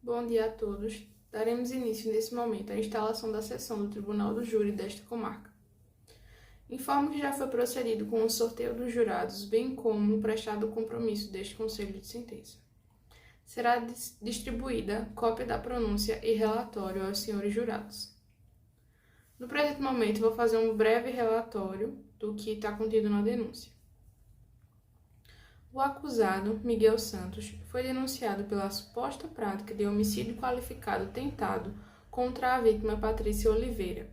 Bom dia a todos. Daremos início nesse momento à instalação da sessão do Tribunal do Júri desta comarca. Informo que já foi procedido com o sorteio dos jurados, bem como prestado o compromisso deste Conselho de Sentença. Será distribuída cópia da pronúncia e relatório aos senhores jurados. No presente momento, vou fazer um breve relatório do que está contido na denúncia. O acusado, Miguel Santos, foi denunciado pela suposta prática de homicídio qualificado tentado contra a vítima Patrícia Oliveira,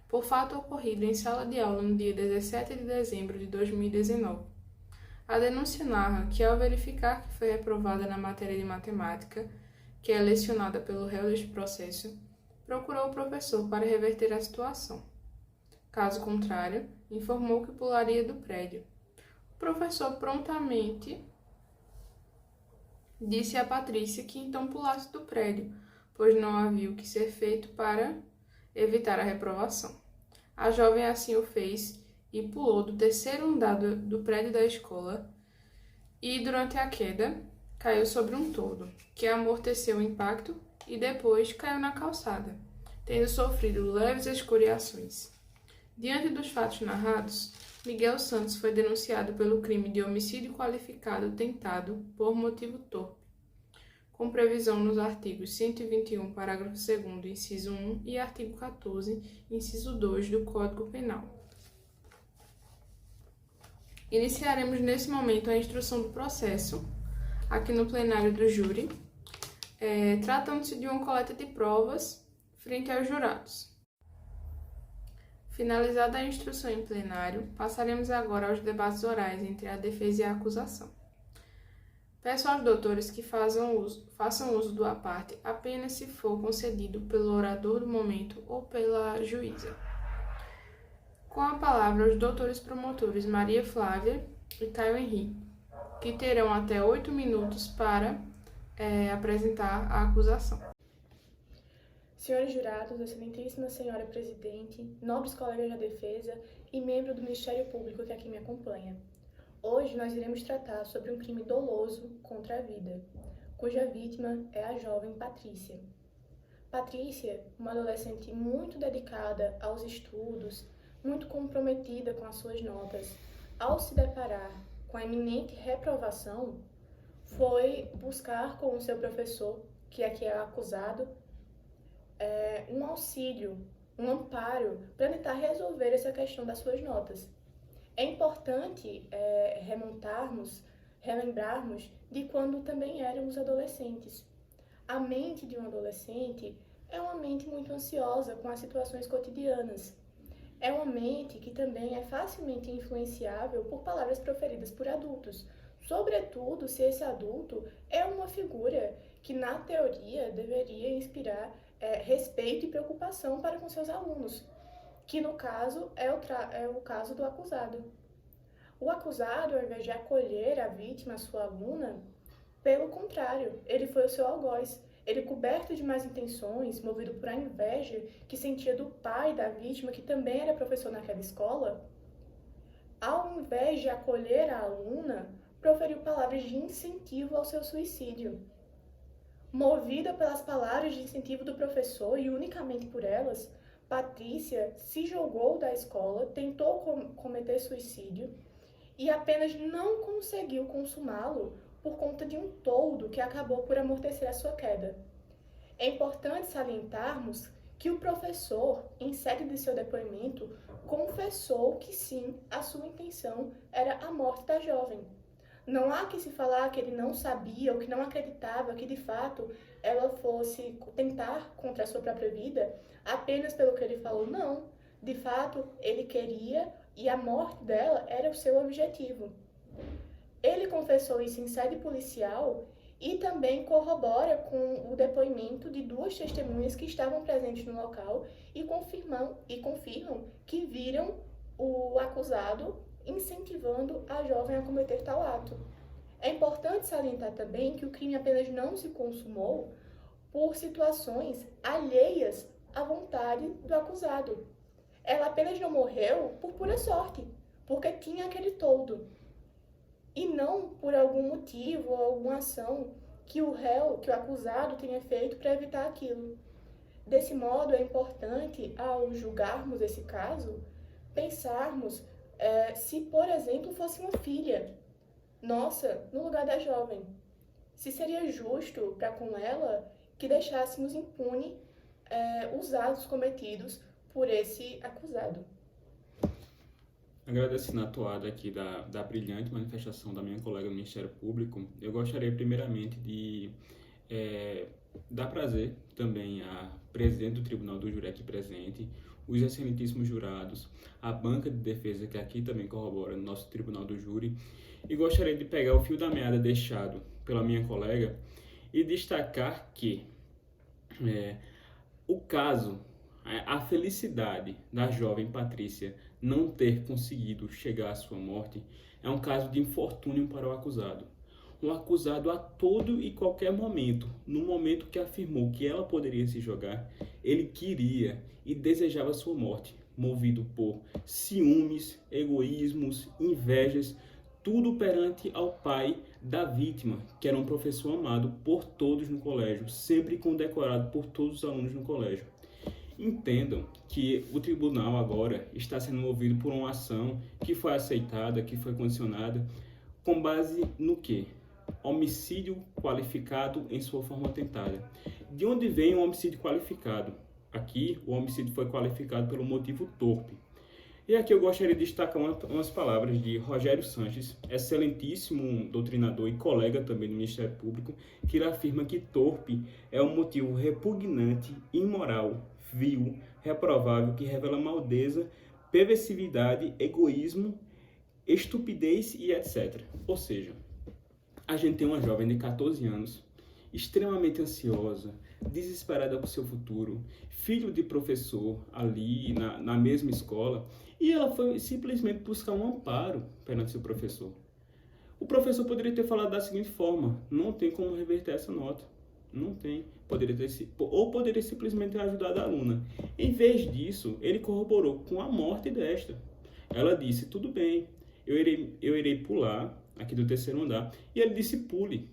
por fato ocorrido em sala de aula no dia 17 de dezembro de 2019. A denúncia narra que, ao verificar que foi reprovada na matéria de matemática, que é lecionada pelo réu deste processo, procurou o professor para reverter a situação. Caso contrário, informou que pularia do prédio. O professor prontamente disse a Patrícia que então pulasse do prédio, pois não havia o que ser feito para evitar a reprovação. A jovem assim o fez e pulou do terceiro andar do prédio da escola e, durante a queda, caiu sobre um toldo, que amorteceu o impacto e depois caiu na calçada, tendo sofrido leves escoriações. Diante dos fatos narrados, Miguel Santos foi denunciado pelo crime de homicídio qualificado tentado por motivo torpe, com previsão nos artigos 121, parágrafo 2º, inciso 1 e artigo 14, inciso 2 do Código Penal. Iniciaremos nesse momento a instrução do processo, aqui no plenário do júri, tratando-se de uma coleta de provas frente aos jurados. Finalizada a instrução em plenário, passaremos agora aos debates orais entre a defesa e a acusação. Peço aos doutores que façam uso do à parte apenas se for concedido pelo orador do momento ou pela juíza. Com a palavra os doutores promotores Maria Flávia e Caio Henrique, que terão até 8 minutos para apresentar a acusação. Senhores jurados, excelentíssima senhora presidente, nobres colegas da defesa e membro do Ministério Público que aqui me acompanha. Hoje nós iremos tratar sobre um crime doloso contra a vida, cuja vítima é a jovem Patrícia. Patrícia, uma adolescente muito dedicada aos estudos, muito comprometida com as suas notas, ao se deparar com a iminente reprovação, foi buscar com o seu professor, que aqui é acusado, um auxílio, um amparo para tentar resolver essa questão das suas notas. É importante relembrarmos de quando também éramos adolescentes. A mente de um adolescente é uma mente muito ansiosa com as situações cotidianas. É uma mente que também é facilmente influenciável por palavras proferidas por adultos, sobretudo se esse adulto é uma figura que, na teoria, deveria inspirar respeito e preocupação para com seus alunos, que no caso é o caso do acusado. O acusado, ao invés de acolher a vítima, a sua aluna, pelo contrário, ele foi o seu algoz. Ele, coberto de más intenções, movido por a inveja que sentia do pai da vítima, que também era professor naquela escola, ao invés de acolher a aluna, proferiu palavras de incentivo ao seu suicídio. Movida pelas palavras de incentivo do professor e unicamente por elas, Patrícia se jogou da escola, tentou cometer suicídio e apenas não conseguiu consumá-lo por conta de um toldo que acabou por amortecer a sua queda. É importante salientarmos que o professor, em sede de seu depoimento, confessou que sim, a sua intenção era a morte da jovem. Não há que se falar que ele não sabia ou que não acreditava que, de fato, ela fosse tentar contra a sua própria vida apenas pelo que ele falou. Não, de fato, ele queria e a morte dela era o seu objetivo. Ele confessou isso em sede policial e também corrobora com o depoimento de duas testemunhas que estavam presentes no local e confirmam que viram o acusado incentivando a jovem a cometer tal ato. É importante salientar também que o crime apenas não se consumou por situações alheias à vontade do acusado. Ela apenas não morreu por pura sorte, porque tinha aquele toldo, e não por algum motivo ou alguma ação que o réu, que o acusado tenha feito para evitar aquilo. Desse modo, é importante, ao julgarmos esse caso, pensarmos se, por exemplo, fosse uma filha nossa no lugar da jovem. Se seria justo para com ela que deixássemos impune os atos cometidos por esse acusado. Agradecendo a toada aqui da brilhante manifestação da minha colega do Ministério Público, eu gostaria primeiramente de dar prazer também à presidente do Tribunal do Júri aqui presente, os excelentíssimos jurados, a banca de defesa que aqui também corrobora no nosso Tribunal do Júri, e gostaria de pegar o fio da meada deixado pela minha colega e destacar que o caso, a felicidade da jovem Patrícia não ter conseguido chegar à sua morte é um caso de infortúnio para o acusado. Um acusado a todo e qualquer momento, no momento que afirmou que ela poderia se jogar, ele queria e desejava sua morte, movido por ciúmes, egoísmos, invejas, tudo perante ao pai da vítima, que era um professor amado por todos no colégio, sempre condecorado por todos os alunos no colégio. Entendam que o tribunal agora está sendo movido por uma ação que foi aceitada, que foi condicionada, com base no quê? Homicídio qualificado em sua forma tentada. De onde vem o homicídio qualificado? Aqui, o homicídio foi qualificado pelo motivo torpe. E aqui eu gostaria de destacar umas palavras de Rogério Sanches, excelentíssimo doutrinador e colega também do Ministério Público, que ele afirma que torpe é um motivo repugnante, imoral, vil, reprovável, que revela maldeza, perversividade, egoísmo, estupidez e etc. Ou seja, a gente tem uma jovem de 14 anos, extremamente ansiosa, desesperada por seu futuro, filho de professor ali na mesma escola, e ela foi simplesmente buscar um amparo perante seu professor. O professor poderia ter falado da seguinte forma: não tem como reverter essa nota. Não tem. Poderia simplesmente ter ajudado a aluna. Em vez disso, ele corroborou com a morte desta. Ela disse: tudo bem, eu irei pular aqui do 3º andar. E ele disse: pule.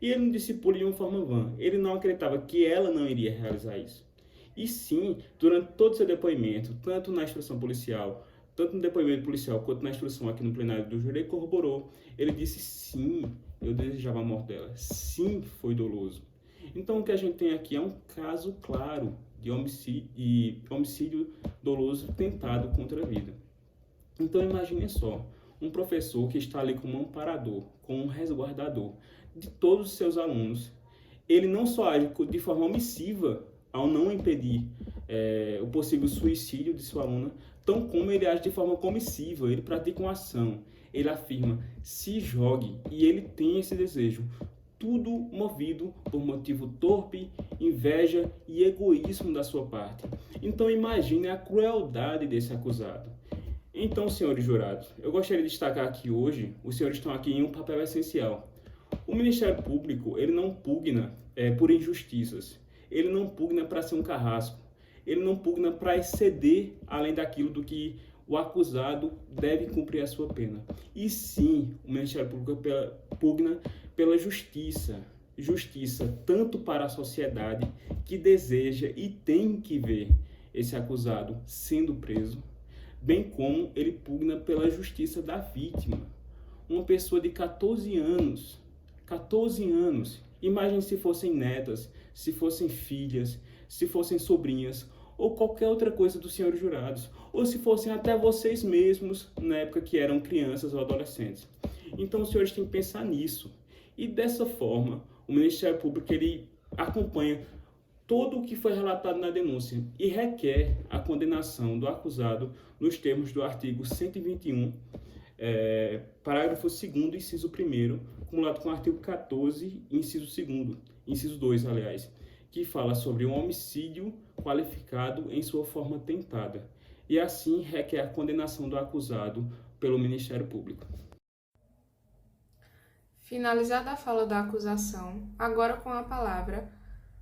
E ele não disse pule de uma forma vã. Ele não acreditava que ela não iria realizar isso. E sim, durante todo o seu depoimento, tanto na instrução policial, tanto no depoimento policial quanto na instrução aqui no plenário do júri, ele corroborou. Ele disse: sim, eu desejava a morte dela. Sim, foi doloso. Então, o que a gente tem aqui é um caso claro de homicídio doloso tentado contra a vida. Então, imagine só, um professor que está ali como um amparador, como um resguardador de todos os seus alunos. Ele não só age de forma omissiva ao não impedir o possível suicídio de sua aluna, tão como ele age de forma comissiva, ele pratica uma ação, ele afirma: se jogue, e ele tem esse desejo. Tudo movido por motivo torpe, inveja e egoísmo da sua parte. Então imagine a crueldade desse acusado. Então, senhores jurados, eu gostaria de destacar que hoje os senhores estão aqui em um papel essencial. O Ministério Público, ele não pugna por injustiças, ele não pugna para ser um carrasco, ele não pugna para exceder além daquilo do que o acusado deve cumprir a sua pena. E sim, o Ministério Público pugna pela justiça tanto para a sociedade que deseja e tem que ver esse acusado sendo preso, bem como ele pugna pela justiça da vítima. Uma pessoa de 14 anos, imagine se fossem netas, se fossem filhas, se fossem sobrinhas, ou qualquer outra coisa dos senhores jurados, ou se fossem até vocês mesmos na época que eram crianças ou adolescentes. Então os senhores têm que pensar nisso. E dessa forma, o Ministério Público ele acompanha todo o que foi relatado na denúncia e requer a condenação do acusado nos termos do artigo 121, parágrafo 2º, inciso 1º, cumulado com o artigo 14, inciso 2º, inciso 2, aliás, que fala sobre um homicídio qualificado em sua forma tentada, e assim requer a condenação do acusado pelo Ministério Público. Finalizada a fala da acusação, agora com a palavra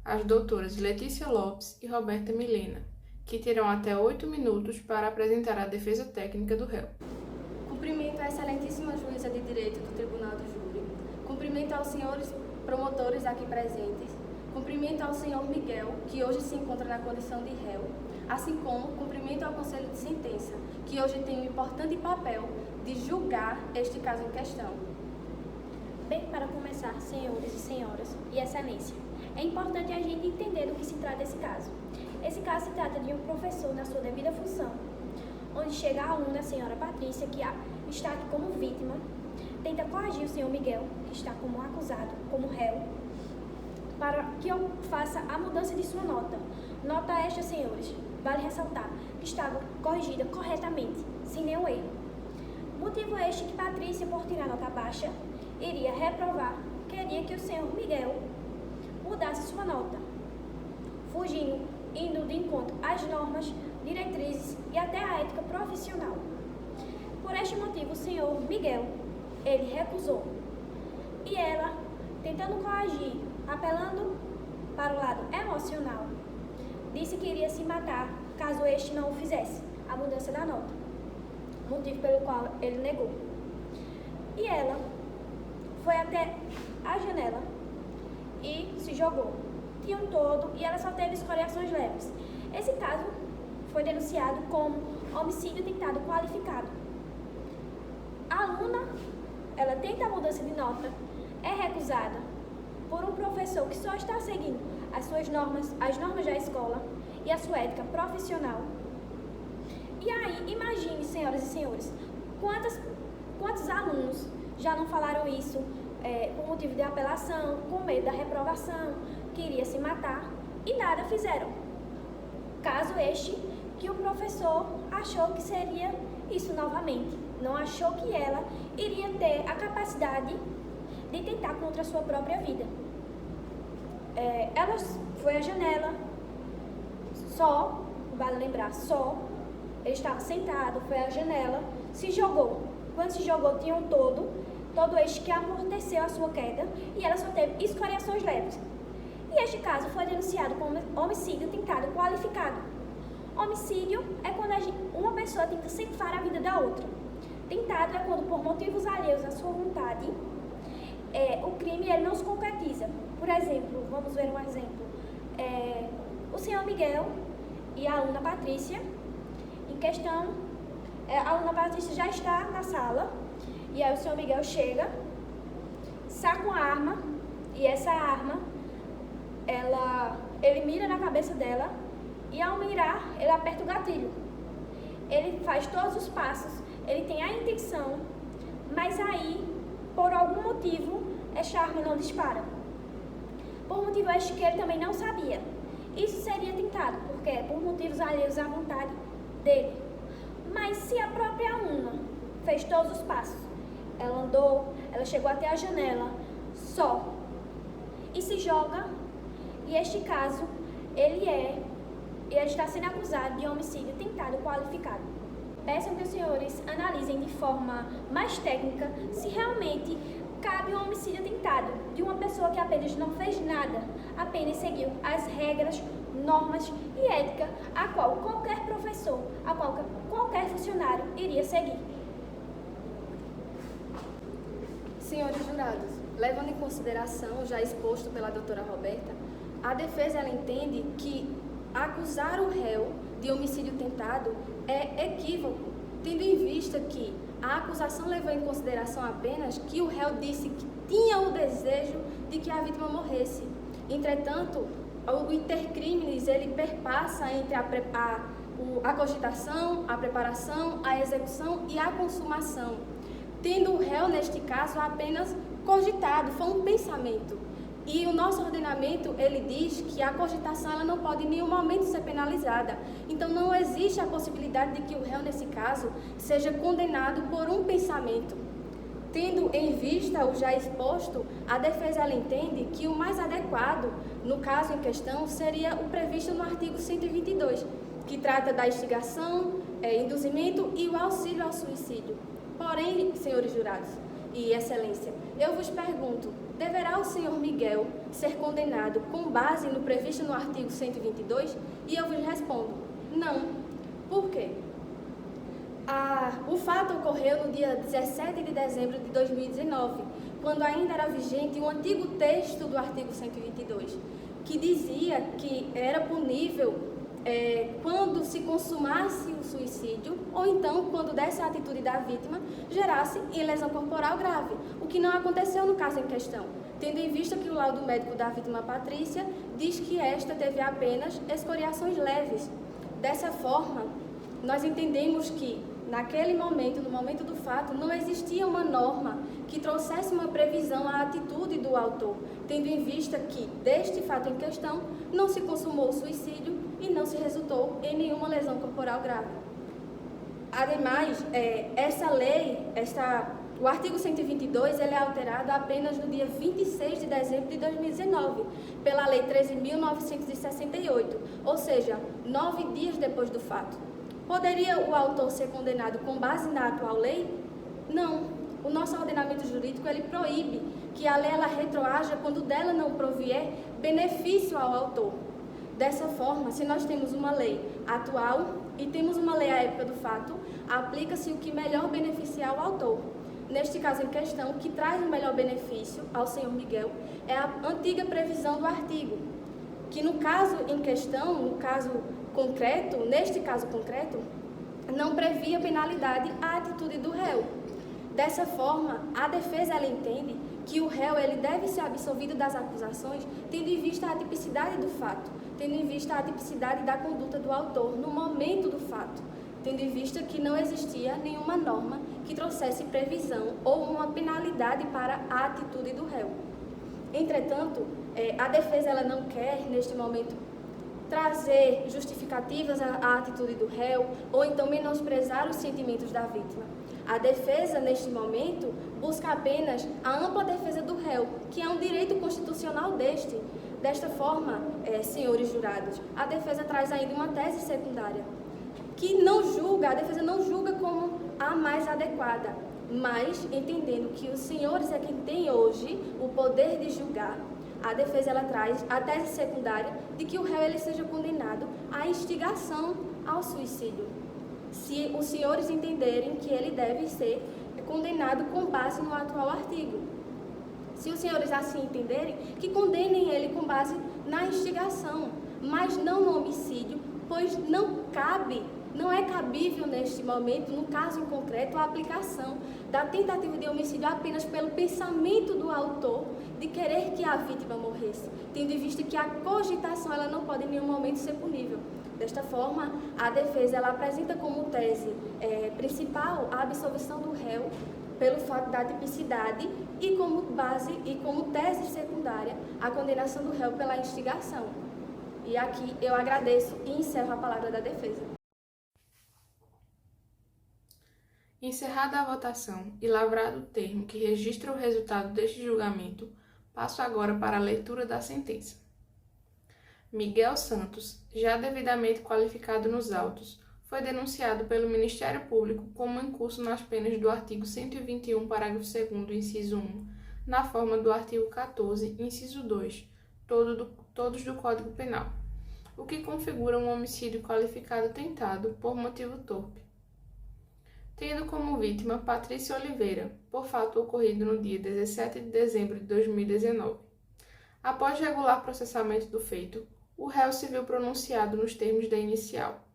as doutoras Letícia Lopes e Roberta Milena, que terão até 8 minutos para apresentar a defesa técnica do réu. Cumprimento a excelentíssima juíza de Direito do Tribunal do Júri. Cumprimento aos senhores promotores aqui presentes, cumprimento ao senhor Miguel, que hoje se encontra na condição de réu, assim como cumprimento ao Conselho de Sentença, que hoje tem um importante papel de julgar este caso em questão. Bem, para começar, senhores e senhoras e excelência, é importante a gente entender do que se trata esse caso. Esse caso se trata de um professor na sua devida função, onde chega a aluna, a senhora Patrícia, que está aqui como vítima, tenta coagir o senhor Miguel, que está como acusado, como réu, para que eu faça a mudança de sua nota. Nota esta, senhores, vale ressaltar, que estava corrigida corretamente, sem nenhum erro. Motivo este que Patrícia, por tirar nota baixa, iria reprovar, queria que o senhor Miguel mudasse sua nota, fugindo, indo de encontro às normas, diretrizes e até à ética profissional. Por este motivo, o senhor Miguel, ele recusou. E ela, tentando coagir, apelando para o lado emocional, disse que iria se matar caso este não o fizesse, a mudança da nota, motivo pelo qual ele negou. E ela foi até a janela e se jogou. Tinha um todo e ela só teve escoriações leves. Esse caso foi denunciado como homicídio tentado qualificado. A aluna, ela tenta a mudança de nota, é recusada por um professor que só está seguindo as normas da escola e a sua ética profissional. E aí, imagine, senhoras e senhores, quantos alunos já não falaram isso por motivo de apelação, com medo da reprovação, queria se matar e nada fizeram. Caso este que o professor achou que seria isso novamente, não achou que ela iria ter a capacidade de tentar contra a sua própria vida. Ela foi à janela, só, vale lembrar, só, ele estava sentado, foi à janela, se jogou. Quando se jogou, tinha um todo este que amorteceu a sua queda e ela só teve escoriações leves. E este caso foi denunciado como homicídio tentado qualificado. Homicídio é quando uma pessoa tenta ceifar a vida da outra. Tentado é quando, por motivos alheios à sua vontade, o crime ele não se concretiza. Por exemplo, vamos ver um exemplo. O senhor Miguel e a aluna Patrícia, em questão, a aluna Patrícia já está na sala, e aí o senhor Miguel chega, saca uma arma, e essa arma, ele mira na cabeça dela, e ao mirar, ele aperta o gatilho. Ele faz todos os passos, ele tem a intenção, mas aí, por algum motivo, esta arma não dispara. Por motivo este que ele também não sabia. Isso seria tentado, porque é por motivos alheios à vontade dele. Mas se a própria aluna fez todos os passos, ela andou, ela chegou até a janela, só, e se joga, e este caso, ele está sendo acusado de homicídio tentado qualificado. Peço que os senhores analisem de forma mais técnica se realmente cabe um homicídio tentado de uma pessoa que apenas não fez nada, apenas seguiu as regras, normas e ética a qual qualquer professor, a qual qualquer funcionário iria seguir. Senhores jurados, levando em consideração o já exposto pela doutora Roberta, a defesa ela entende que acusar o réu de homicídio tentado é equívoco, tendo em vista que a acusação levou em consideração apenas que o réu disse que tinha o desejo de que a vítima morresse. Entretanto, o intercrimes ele perpassa entre a cogitação, a preparação, a execução e a consumação, tendo o réu, neste caso, apenas cogitado, foi um pensamento. E o nosso ordenamento, ele diz que a cogitação ela não pode em nenhum momento ser penalizada. Então, não existe a possibilidade de que o réu, nesse caso, seja condenado por um pensamento. Tendo em vista o já exposto, a defesa ela entende que o mais adequado, no caso em questão, seria o previsto no artigo 122, que trata da instigação, induzimento e o auxílio ao suicídio. Porém, senhores jurados e excelência, eu vos pergunto, deverá o senhor Miguel ser condenado com base no previsto no artigo 122? E eu vos respondo, não. Por quê? O fato ocorreu no dia 17 de dezembro de 2019, quando ainda era vigente um antigo texto do artigo 122, que dizia que era punível quando se consumasse o suicídio ou então quando dessa atitude da vítima gerasse em lesão corporal grave, o que não aconteceu no caso em questão, tendo em vista que o laudo médico da vítima Patrícia diz que esta teve apenas escoriações leves. Dessa forma, nós entendemos que naquele momento, no momento do fato, não existia uma norma que trouxesse uma previsão à atitude do autor, tendo em vista que, deste fato em questão, não se consumou o suicídio e não se resultou em nenhuma lesão corporal grave. Ademais, essa lei, o artigo 122, ele é alterado apenas no dia 26 de dezembro de 2019, pela Lei 13.968, ou seja, 9 dias depois do fato. Poderia o autor ser condenado com base na atual lei? Não. O nosso ordenamento jurídico ele proíbe que a lei ela retroaja quando dela não provier benefício ao autor. Dessa forma, se nós temos uma lei atual e temos uma lei à época do fato, aplica-se o que melhor beneficiar o autor. Neste caso em questão, o que traz o melhor benefício ao senhor Miguel é a antiga previsão do artigo, que no caso em questão, neste caso concreto, não previa penalidade à atitude do réu. Dessa forma, a defesa ela entende que o réu ele deve ser absolvido das acusações tendo em vista a tipicidade do fato, tendo em vista a tipicidade da conduta do autor no momento do fato, tendo em vista que não existia nenhuma norma que trouxesse previsão ou uma penalidade para a atitude do réu. Entretanto, a defesa ela não quer, neste momento, trazer justificativas à atitude do réu ou então menosprezar os sentimentos da vítima. A defesa, neste momento, busca apenas a ampla defesa do réu, que é um direito constitucional deste. Desta forma, senhores jurados, a defesa traz ainda uma tese secundária, que a defesa não julga como a mais adequada, mas entendendo que os senhores é quem tem hoje o poder de julgar, a defesa ela traz a tese secundária de que o réu ele seja condenado à instigação ao suicídio. Se os senhores entenderem que ele deve ser condenado com base no atual artigo. Se os senhores assim entenderem, que condenem ele com base na instigação, mas não no homicídio, pois não é cabível neste momento, no caso em concreto, a aplicação da tentativa de homicídio apenas pelo pensamento do autor de querer que a vítima morresse, tendo em vista que a cogitação ela não pode em nenhum momento ser punível. Desta forma, a defesa ela apresenta como tese principal a absolvição do réu pelo fato da tipicidade e como base e como tese secundária a condenação do réu pela instigação. E aqui eu agradeço e encerro a palavra da defesa. Encerrada a votação e lavrado o termo que registra o resultado deste julgamento, passo agora para a leitura da sentença. Miguel Santos, já devidamente qualificado nos autos, foi denunciado pelo Ministério Público como incurso nas penas do artigo 121, parágrafo 2º, inciso 1, na forma do artigo 14, inciso 2, todos do Código Penal, o que configura um homicídio qualificado tentado por motivo torpe, tendo como vítima Patrícia Oliveira, por fato ocorrido no dia 17 de dezembro de 2019. Após regular processamento do feito, o réu se viu pronunciado nos termos da inicial.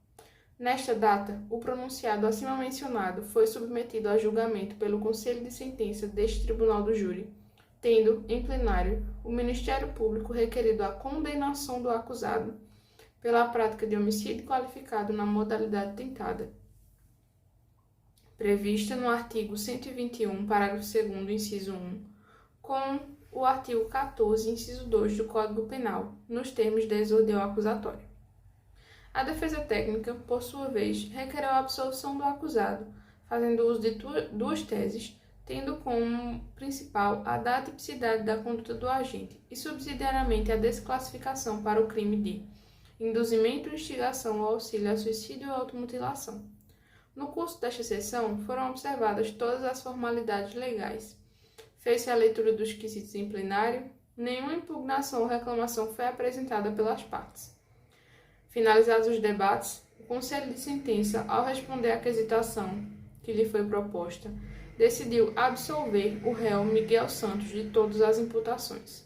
Nesta data, o pronunciado acima mencionado foi submetido a julgamento pelo Conselho de Sentença deste Tribunal do Júri, tendo, em plenário, o Ministério Público requerido a condenação do acusado pela prática de homicídio qualificado na modalidade tentada, prevista no artigo 121, parágrafo 2º, inciso 1, com o artigo 14, inciso 2 do Código Penal, nos termos de exordio acusatório. A defesa técnica, por sua vez, requereu a absolvição do acusado, fazendo uso de duas teses, tendo como principal a da tipicidade da conduta do agente e, subsidiariamente, a desclassificação para o crime de induzimento, instigação ou auxílio a suicídio ou automutilação. No curso desta sessão, foram observadas todas as formalidades legais. Fez-se a leitura dos quesitos em plenário, nenhuma impugnação ou reclamação foi apresentada pelas partes. Finalizados os debates, o Conselho de Sentença, ao responder à quesitação que lhe foi proposta, decidiu absolver o réu Miguel Santos de todas as imputações.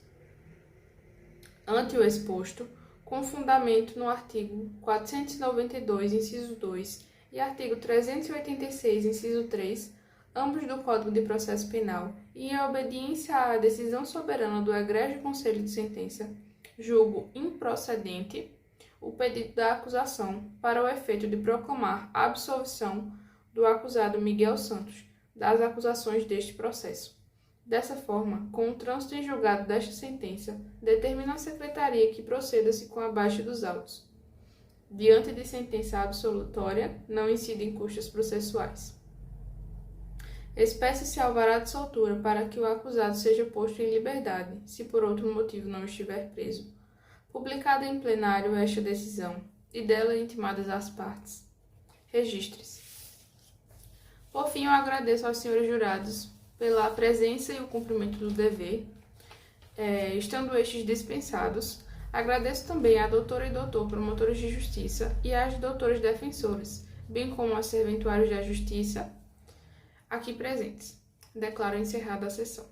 Ante o exposto, com fundamento no artigo 492, inciso 2 e artigo 386, inciso 3, ambos do Código de Processo Penal, e em obediência à decisão soberana do Egrégio Conselho de Sentença, julgo improcedente o pedido da acusação para o efeito de proclamar a absolvição do acusado Miguel Santos das acusações deste processo. Dessa forma, com o trânsito em julgado desta sentença, determina a Secretaria que proceda-se com a baixa dos autos. Diante de sentença absolutória, não incidem custas processuais. Espécie-se alvará de soltura para que o acusado seja posto em liberdade, se por outro motivo não estiver preso. Publicada em plenário esta decisão, e dela intimadas as partes. Registre-se. Por fim, eu agradeço aos senhores jurados pela presença e o cumprimento do dever, estando estes dispensados. Agradeço também à doutora e doutor promotores de justiça e às doutoras defensoras, bem como aos serventuários da justiça aqui presentes. Declaro encerrada a sessão.